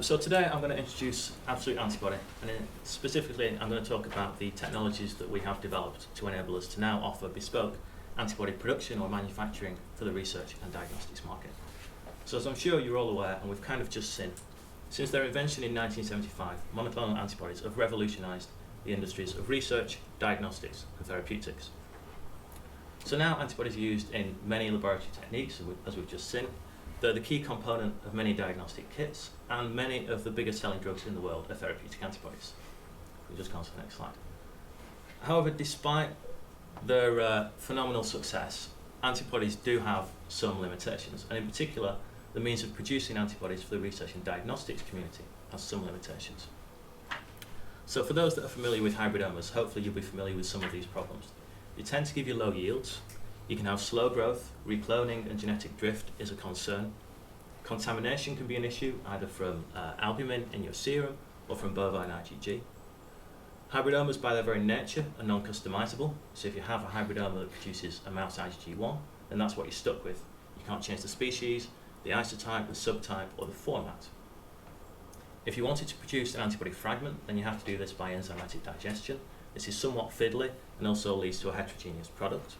So today I'm going to introduce Absolute Antibody, and specifically I'm going to talk about the technologies that we have developed to enable us to now offer bespoke antibody production or manufacturing for the research and diagnostics market. So as I'm sure you're all aware, and we've kind of just seen, since their invention in 1975, monoclonal antibodies have revolutionised the industries of research, diagnostics and therapeutics. So now antibodies are used in many laboratory techniques, as we've just seen. They're the key component of many diagnostic kits, and many of the biggest selling drugs in the world are therapeutic antibodies. We'll just go on to the next slide. However, despite their phenomenal success, antibodies do have some limitations, and in particular, the means of producing antibodies for the research and diagnostics community has some limitations. So for those that are familiar with hybridomas, hopefully you'll be familiar with some of these problems. They tend to give you low yields. You can have slow growth, recloning and genetic drift is a concern. Contamination can be an issue, either from albumin in your serum or from bovine IgG. Hybridomas by their very nature are non-customizable, so if you have a hybridoma that produces a mouse IgG1, then that's what you're stuck with. You can't change the species, the isotype, the subtype or the format. If you wanted to produce an antibody fragment, then you have to do this by enzymatic digestion. This is somewhat fiddly and also leads to a heterogeneous product.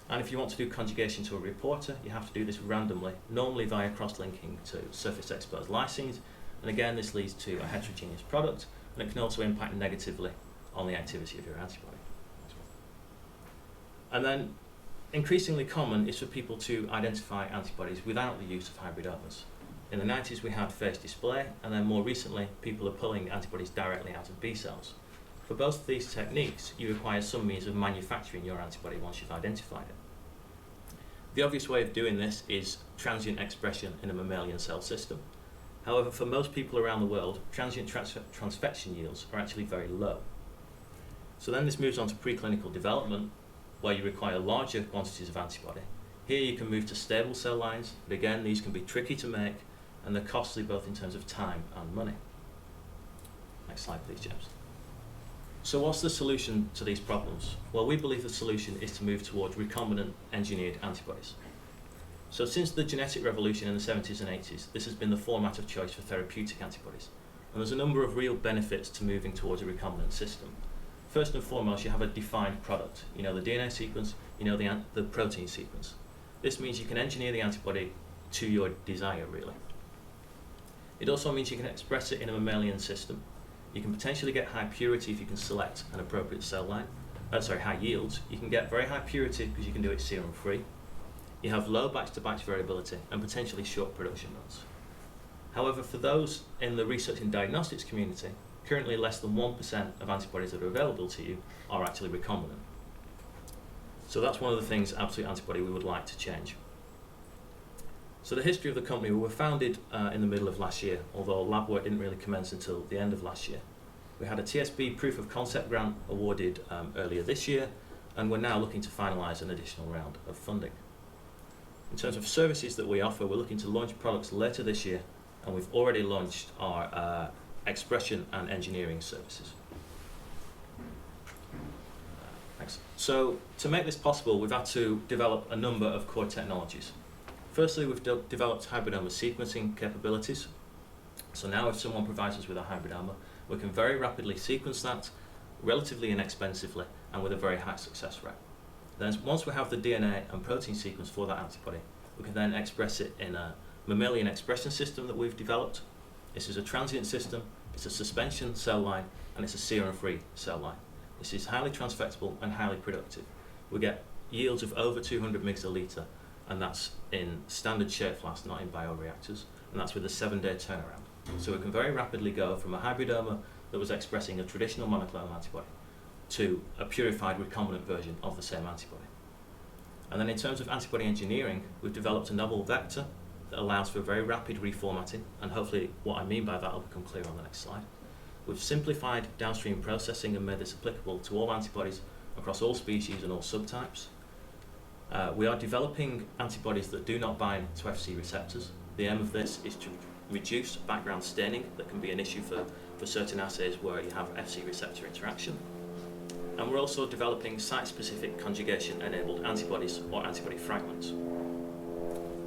And if you want to do conjugation to a reporter, you have to do this randomly, normally via cross-linking to surface-exposed lysines. And again, this leads to a heterogeneous product, and it can also impact negatively on the activity of your antibody. And then, increasingly common is for people to identify antibodies without the use of hybridomas. In the 90s, we had phage display, and then more recently, people are pulling antibodies directly out of B cells. For both of these techniques, you require some means of manufacturing your antibody once you've identified it. The obvious way of doing this is transient expression in a mammalian cell system. However, for most people around the world, transient transfection yields are actually very low. So then this moves on to preclinical development, where you require larger quantities of antibody. Here you can move to stable cell lines, but again, these can be tricky to make, and they're costly both in terms of time and money. Next slide, please, James. So what's the solution to these problems? Well, we believe the solution is to move towards recombinant engineered antibodies. So since the genetic revolution in the 70s and 80s, this has been the format of choice for therapeutic antibodies. And there's a number of real benefits to moving towards a recombinant system. First and foremost, you have a defined product. You know the DNA sequence, you know the protein sequence. This means you can engineer the antibody to your desire, really. It also means you can express it in a mammalian system. You can potentially get high purity if you can select an appropriate cell line. High yields. You can get very high purity because you can do it serum free. You have low batch-to-batch variability and potentially short production runs. However, for those in the research and diagnostics community, currently less than 1% of antibodies that are available to you are actually recombinant. So that's one of the things Absolute Antibody we would like to change. So the history of the company, we were founded in the middle of last year, although lab work didn't really commence until the end of last year. We had a TSB proof of concept grant awarded earlier this year, and we're now looking to finalise an additional round of funding. In terms of services that we offer, we're looking to launch products later this year, and we've already launched our expression and engineering services. Thanks. So to make this possible, we've had to develop a number of core technologies. Firstly, we've developed hybridoma sequencing capabilities. So now if someone provides us with a hybridoma, we can very rapidly sequence that, relatively inexpensively, and with a very high success rate. Then once we have the DNA and protein sequence for that antibody, we can then express it in a mammalian expression system that we've developed. This is a transient system, it's a suspension cell line, and it's a serum-free cell line. This is highly transfectable and highly productive. We get yields of over 200 mg a litre, and that's in standard shape flasks, not in bioreactors, and that's with a 7-day turnaround. So we can very rapidly go from a hybridoma that was expressing a traditional monoclonal antibody to a purified recombinant version of the same antibody. And then in terms of antibody engineering, we've developed a novel vector that allows for very rapid reformatting, and hopefully what I mean by that will become clear on the next slide. We've simplified downstream processing and made this applicable to all antibodies across all species and all subtypes. We are developing antibodies that do not bind to Fc receptors. The aim of this is to reduce background staining that can be an issue for certain assays where you have Fc receptor interaction. And we're also developing site-specific conjugation-enabled antibodies or antibody fragments.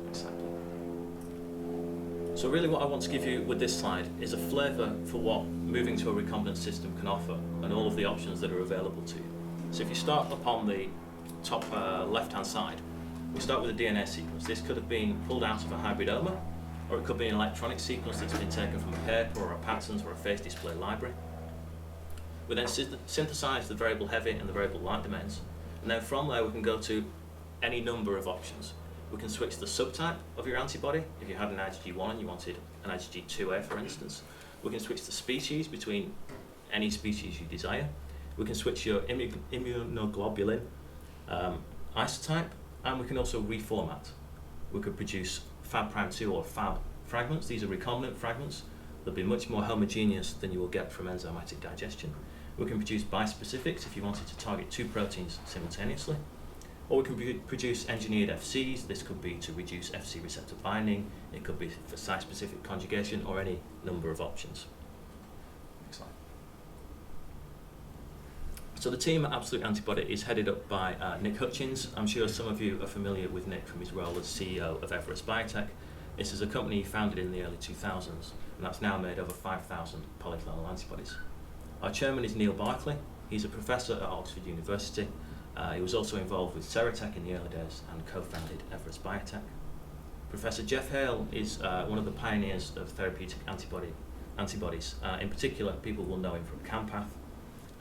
Next slide, please. So really what I want to give you with this slide is a flavour for what moving to a recombinant system can offer and all of the options that are available to you. So if you start up on the top left-hand side, we start with a DNA sequence. This could have been pulled out of a hybridoma, or it could be an electronic sequence that's been taken from a paper or a patent or a phase display library. We then synthesize the variable heavy and the variable light domains, and then from there we can go to any number of options. We can switch the subtype of your antibody. If you had an IgG1 and you wanted an IgG2A, for instance, we can switch the species between any species you desire. We can switch your immunoglobulin isotype, and we can also reformat. We could produce Fab'2 or Fab fragments. These are recombinant fragments. They'll be much more homogeneous than you will get from enzymatic digestion. We can produce bispecifics if you wanted to target 2 proteins simultaneously. Or we can produce engineered FCs. This could be to reduce FC receptor binding, it could be for site-specific conjugation, or any number of options. Next slide. So the team at Absolute Antibody is headed up by Nick Hutchins. I'm sure some of you are familiar with Nick from his role as CEO of Everest Biotech. This is a company founded in the early 2000s, and that's now made over 5,000 polyclonal antibodies. Our chairman is Neil Barclay. He's a professor at Oxford University. He was also involved with Ceratec in the early days and co-founded Everest Biotech. Professor Jeff Hale is one of the pioneers of therapeutic antibodies. In particular, people will know him from Campath,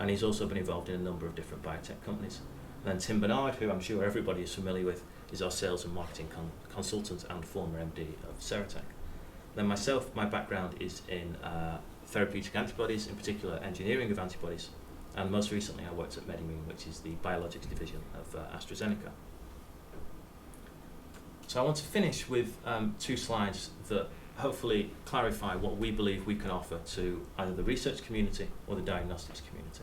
and he's also been involved in a number of different biotech companies. And then Tim Bernard, who I'm sure everybody is familiar with, is our sales and marketing consultant and former MD of Ceratec. Then myself, my background is in therapeutic antibodies, in particular engineering of antibodies, and most recently I worked at MedImmune, which is the biologics division of AstraZeneca. So I want to finish with 2 slides that hopefully clarify what we believe we can offer to either the research community or the diagnostics community.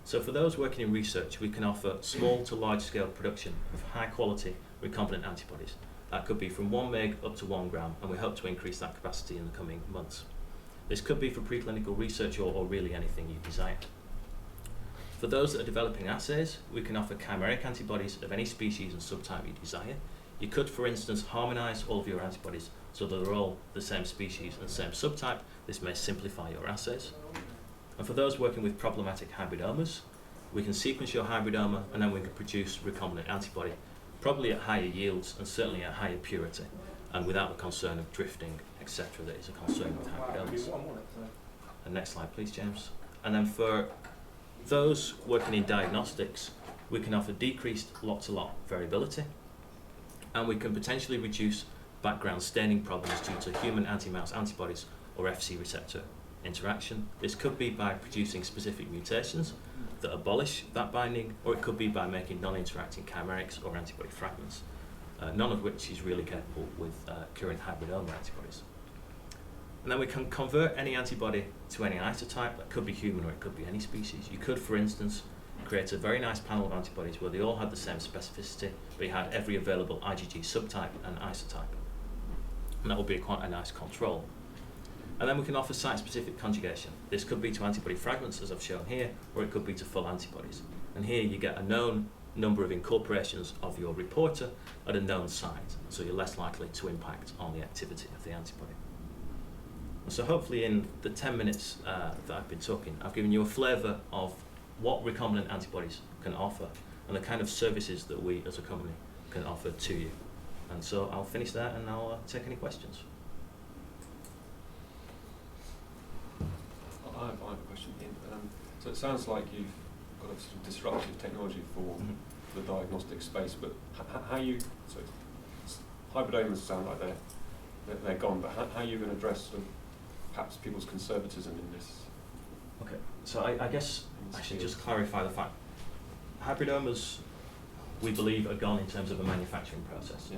So for those working in research, we can offer small to large scale production of high quality recombinant antibodies. That could be from 1 meg up to 1 gram, and we hope to increase that capacity in the coming months. This could be for preclinical research or really anything you desire. For those that are developing assays, we can offer chimeric antibodies of any species and subtype you desire. You could, for instance, harmonize all of your antibodies so that they're all the same species and same subtype. This may simplify your assays. And for those working with problematic hybridomas, we can sequence your hybridoma and then we can produce recombinant antibody, probably at higher yields and certainly at higher purity, and without the concern of drifting, etc. that is a concern with hybridomas. And next slide, please, James. And then for those working in diagnostics, we can offer decreased lot-to-lot variability, and we can potentially reduce background staining problems due to human anti-mouse antibodies or FC receptor interaction. This could be by producing specific mutations that abolish that binding, or it could be by making non-interacting chimerics or antibody fragments, none of which is really capable with current hybridoma antibodies. And then we can convert any antibody to any isotype. That could be human or it could be any species. You could, for instance, create a very nice panel of antibodies where they all had the same specificity, but you had every available IgG subtype and isotype. And that would be quite a nice control. And then we can offer site-specific conjugation. This could be to antibody fragments, as I've shown here, or it could be to full antibodies. And here you get a known number of incorporations of your reporter at a known site, so you're less likely to impact on the activity of the antibody. So hopefully in the 10 minutes that I've been talking, I've given you a flavour of what recombinant antibodies can offer and the kind of services that we as a company can offer to you. And so I'll finish there and I'll take any questions. I have a question, Ian. So it sounds like you've got a sort of disruptive technology for the diagnostic space, but hybridomas sound like they're gone, but how are you going to address sort of perhaps people's conservatism in this? Okay, so I guess I should just clarify the fact. Hybridomas, we believe, are gone in terms of a manufacturing process,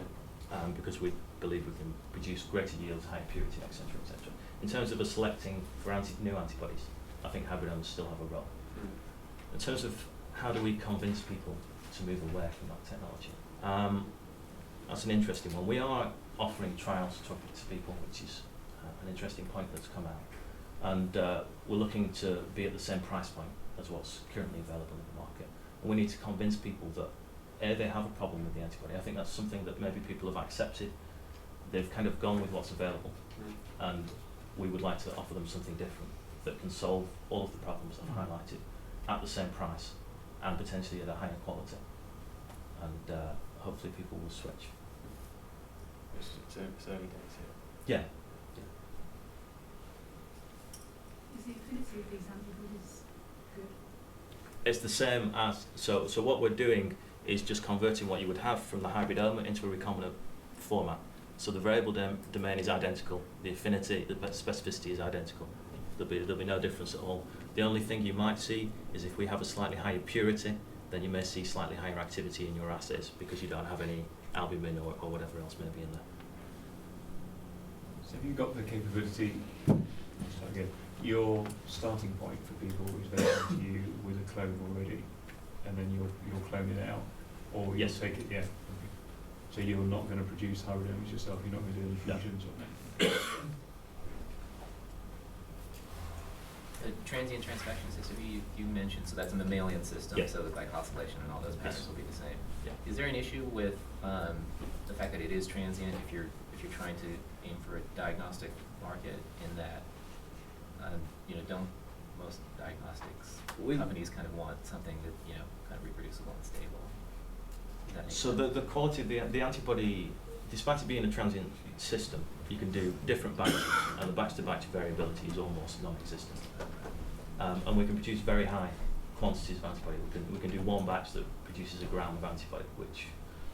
because we believe we can produce greater yields, higher purity, etc., etc. In terms of us selecting for new antibodies, I think hybridomas still have a role. In terms of how do we convince people to move away from that technology, that's an interesting one. We are offering trials to people, which is an interesting point that's come out. And we're looking to be at the same price point as what's currently available in the market. And we need to convince people that they have a problem with the antibody. I think that's something that maybe people have accepted. They've kind of gone with what's available. and we would like to offer them something different that can solve all of the problems I've highlighted at the same price and potentially at a higher quality, and hopefully people will switch. It's early days here. Yeah. Is the affinity of these antibodies good? It's the same as, so what we're doing is just converting what you would have from the hybrid element into a recombinant format. So the variable domain is identical, the affinity, the specificity is identical. There'll be no difference at all. The only thing you might see is if we have a slightly higher purity, then you may see slightly higher activity in your assays because you don't have any albumin or whatever else may be in there. So have you got the capability, so again, your starting point for people is they come to you with a clone already, and then you'll clone it out, or you'll Yes. take it, yeah. Okay. So you're not going to produce hybridomes yourself, you're not going to do any No. fusions on that. The transient transfection system you mentioned, so that's a mammalian system, Yes. so the glycosylation and all those patterns Yes. will be the same. Yeah. Is there an issue with the fact that it is transient if you're trying to aim for a diagnostic market, in that don't most diagnostics companies kind of want something that kind of reproducible and stable? Does that make So sense? the quality of the antibody, despite it being a transient system, you can do different batches, and the batch-to-batch variability is almost non-existent. And we can produce very high quantities of antibody. We can do one batch that produces a gram of antibody, which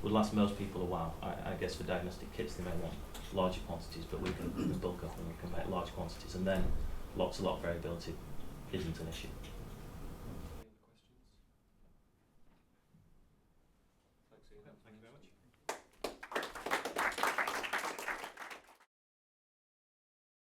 would last most people a while. I guess for diagnostic kits they may want larger quantities, but we can bulk up and we can make large quantities, and then lots of lot variability isn't an issue.